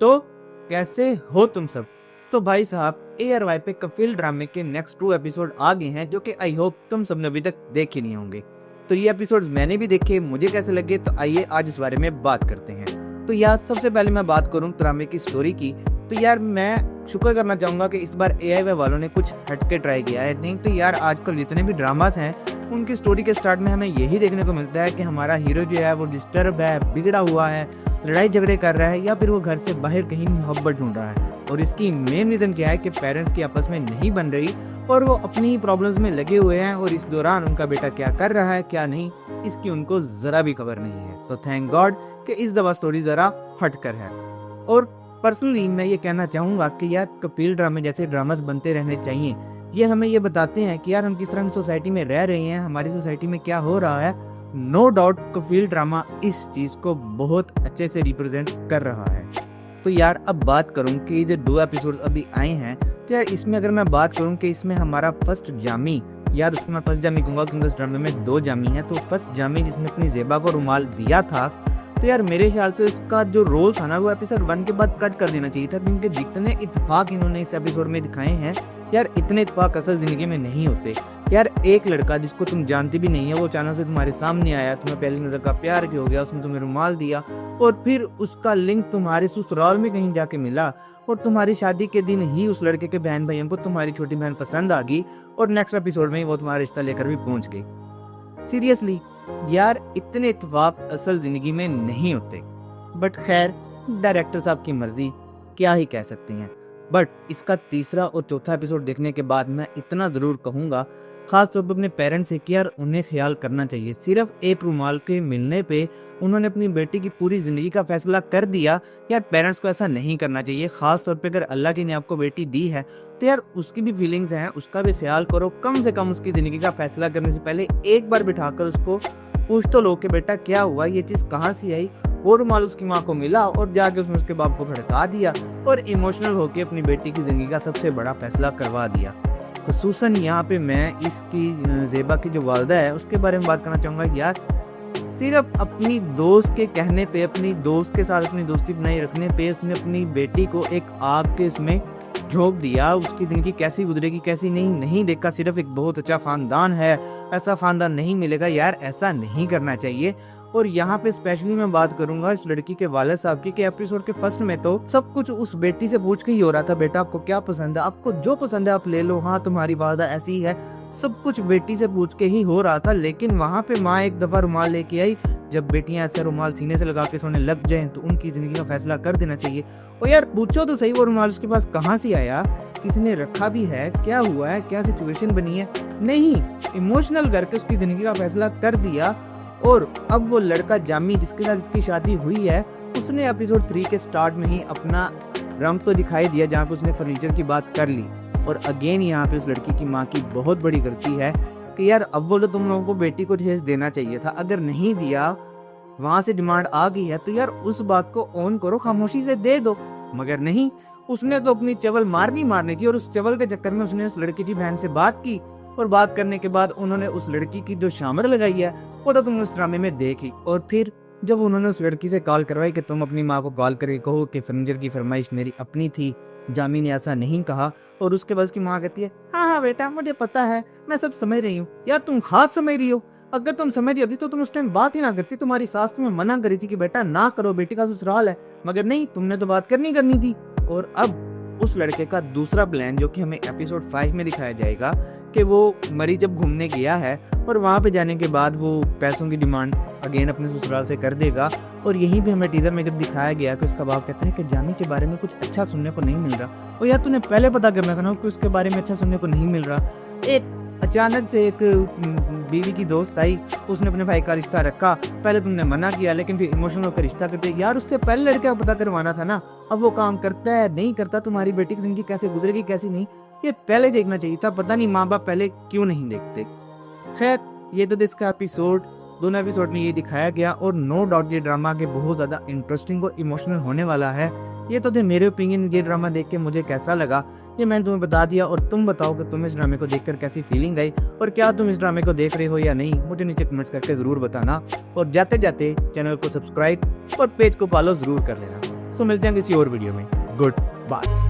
तो कैसे हो तुम सब। तो भाई साहब ARY पे कपिल ड्रामे के नेक्स्ट 2 एपिसोड आ गए हैं जो कि आई होप तुम सबने अभी तक देखे नहीं होंगे। तो ये एपिसोड्स मैंने भी देखे, मुझे कैसे लगे, तो आइए आज इस बारे में बात करते हैं। तो यार सबसे पहले मैं बात करूं ड्रामे की स्टोरी की, तो यार मैं शुक्र करना चाहूंगा कि इस बार ARY वालों ने कुछ हटके ट्राई किया है। नहीं तो यार आजकल जितने भी ड्रामास हैं उनकी स्टोरी के स्टार्ट में हमें यही देखने को मिलता है कि हमारा हीरो जो है वो डिस्टर्ब है, बिगड़ा हुआ है, लड़ाई झगड़े कर रहा है या फिर वो घर से बाहर कहीं मोहब्बत ढूंढ रहा है। और इसकी मेन रीजन क्या है कि पेरेंट्स की आपस में नहीं बन रही और वो अपनी ही प्रॉब्लम्स में लगे हुए हैं और इस दौरान उनका बेटा क्या कर रहा है क्या नहीं इसकी उनको जरा भी खबर नहीं है। तो थैंक गॉड कि इस दफा स्टोरी जरा हटकर है। और पर्सनली मैं ये कहना चाहूंगा कि यार कपिल ड्रामे जैसे ड्रामास बनते रहने चाहिए। ये हमें ये बताते हैं कि यार हम किस तरह सोसाइटी में रह रहे हैं, हमारी सोसाइटी में क्या हो रहा है। नो डाउट कपिल ड्रामा इस चीज को बहुत अच्छे से रिप्रेजेंट कर रहा है। तो यार अब बात करूं कि ये जो 2 एपिसोड अभी आए हैं, तो यार इसमें अगर मैं बात करूं कि इसमें हमारा फर्स्ट जामी, यार उसको मैं फर्स्ट जामी कहूंगा क्योंकि इस ड्रामे में 2 जामी हैं। तो फर्स्ट जामी जिसने अपनी ज़ेबा को रुमाल दिया था, तो यार मेरे ख्याल से उसका जो रोल था ना वो एपिसोड 1 के बाद कट कर देना चाहिए था, क्योंकि जितने इत्तेफाक इन्होंने इस एपिसोड में दिखाए हैं यार इतने इत्तेफाक असल जिंदगी में नहीं होते। यार एक लड़का जिसको तुम जानती भी नहीं है वो अचानक से तुम्हारे सामने आया, तुम्हें पहली नजर का प्यार भी हो गया, उसने तुम्हें रुमाल दिया और फिर उसका लिंक तुम्हारे ससुराल में कहीं जाके मिला और तुम्हारी शादी के दिन ही उस लड़के के बहन भाइयों को तुम्हारी छोटी बहन पसंद आ गई और नेक्स्ट एपिसोड में वो तुम्हारा रिश्ता लेकर भी पहुंच गई। सीरियसली यार इतने इत्तेफाक असल जिंदगी में नहीं होते। बट खैर डायरेक्टर साहब की मर्जी, क्या ही कह सकते हैं। बट इसका तीसरा और चौथा एपिसोड देखने के बाद मैं इतना जरूर कहूंगा खास तौर पर अपने पेरेंट्स से कि यार उन्हें ख्याल करना चाहिए। सिर्फ एक रुमाल के मिलने पे उन्होंने अपनी बेटी की पूरी जिंदगी का फैसला कर दिया। यार पेरेंट्स को ऐसा नहीं करना चाहिए। खास तौर पे अगर अल्लाह की ने आपको बेटी दी है तो यार उसकी भी फीलिंग्स हैं, उसका भी ख्याल करो। कम से कम उसकी जिंदगी का फैसला करने से पहले एक बार बिठाकर उसको पूछ तो लो कि बेटा क्या हुआ, ये चीज कहाँ से आई। वो रुमाल उसकी माँ को मिला और जाके उसने उसके बाप को भड़का दिया और इमोशनल होकर अपनी बेटी की जिंदगी का सबसे बड़ा फैसला करवा दिया। खुसूसन यहाँ पे मैं इसकी ज़ेबा की जो वालदा है उसके बारे में बात करना चाहूँगा। यार सिर्फ अपनी दोस्त के कहने पे, अपनी दोस्त के साथ अपनी दोस्ती बनाए रखने पे उसने अपनी बेटी को एक आग के उसमें झोंक दिया। उसकी जिंदगी कैसी गुजरेगी कैसी नहीं देखा। सिर्फ एक बहुत अच्छा खानदान है, ऐसा खानदान नहीं मिलेगा। यार ऐसा नहीं करना चाहिए। और यहाँ पे स्पेशली मैं बात करूंगा इस लड़की के वालिद साहब की कि एपिसोड के फर्स्ट में तो सब कुछ उस बेटी से पूछ के ही हो रहा था, बेटा आपको क्या पसंद है, आपको जो पसंद है आप ले लो, हाँ तुम्हारी वादा ऐसी ही है, सब कुछ बेटी से पूछ के ही हो रहा था। लेकिन वहाँ पे माँ एक दफा रुमाल लेके आई। जब बेटियां ऐसे रुमाल सीने से लगा के सोने लग जाए तो उनकी जिंदगी का फैसला कर देना चाहिए। और यार पूछो तो सही वो रुमाल उसके पास कहाँ से आया, किसी ने रखा भी है, क्या हुआ है, क्या सिचुएशन बनी है, नहीं, इमोशनल करके उसकी जिंदगी का फैसला कर दिया। और अब वो लड़का जामी जिसके साथ इसकी शादी हुई है उसने एपिसोड 3 के स्टार्ट में ही अपना रंग तो दिखाई दिया जहाँ पे उसने फर्नीचर की बात कर ली। और अगेन यहाँ पे उस लड़की की माँ की बहुत बड़ी गलती है कि यार अब वो तो तुम लोगों को बेटी को दहेज देना चाहिए था, अगर नहीं दिया वहां से डिमांड आ गई है तो यार उस बात को ऑन करो, खामोशी से दे दो। मगर नहीं, उसने तो अपनी चवल मारनी थी और उस चवल के चक्कर में उसने उस लड़की की बहन से बात की और बात करने के बाद उन्होंने उस लड़की की जो शामर लगाई है वो तो तुमने उस ड्रामे में देखी। और फिर जब उन्होंने उस लड़की से कॉल करवाई कि तुम अपनी माँ को कॉल करके कहो कि फर्नीचर की फरमाइश मेरी अपनी थी, जामी ने ऐसा नहीं कहा। और उसके बाद उसकी माँ कहती है हाँ बेटा मुझे पता है, मैं सब समझ रही हूँ। यार तुम हाथ समझ रही हो, अगर तुम समझ रही होती तो तुम उस टाइम बात ही ना करती। तुम्हारी सास तुम्हें मना करी थी कि बेटा ना करो, बेटी का ससुराल है, मगर नहीं, तुमने तो बात करनी थी। और अब उस लड़के का दूसरा प्लान जो कि हमें एपिसोड 5 में दिखाया जाएगा कि वो मरी जब घूमने गया है और वहाँ पे जाने के बाद वो पैसों की डिमांड अगेन अपने ससुराल से कर देगा। और यहीं पे हमें टीजर में जब दिखाया गया कि उसका बाप कहता है कि जामी के बारे में कुछ अच्छा सुनने को नहीं मिल रहा। और यार तूने पहले पता करना था ना कि उसके बारे में अच्छा सुनने को नहीं मिल रहा। एक अचानक से एक बीवी की दोस्त आई, उसने अपने भाई का रिश्ता रखा, पहले तुमने मना किया लेकिन फिर इमोशनल होकर रिश्ता करते। यार उससे पहले लड़के को पता करवाना था ना, अब वो काम करता है नहीं करता, तुम्हारी बेटी की जिंदगी कैसे गुजरेगी कैसी नहीं, ये पहले देखना चाहिए था। पता नहीं माँ बाप पहले क्यों नहीं देखते। खैर ये तो इसका एपिसोड, दोनों एपिसोड में ये दिखाया गया और नो डाउट ये ड्रामा आगे बहुत ज्यादा इंटरेस्टिंग और इमोशनल होने वाला है। ये तो थे मेरे ओपिनियन। ये ड्रामा देख के मुझे कैसा लगा ये मैंने तुम्हें बता दिया और तुम बताओ कि तुम्हें इस ड्रामे को देखकर कैसी फीलिंग आई और क्या तुम इस ड्रामे को देख रहे हो या नहीं, मुझे नीचे कमेंट्स करके जरूर बताना। और जाते जाते चैनल को सब्सक्राइब और पेज को फॉलो जरूर कर लेना। सो मिलते हैं किसी और वीडियो में। Good bye.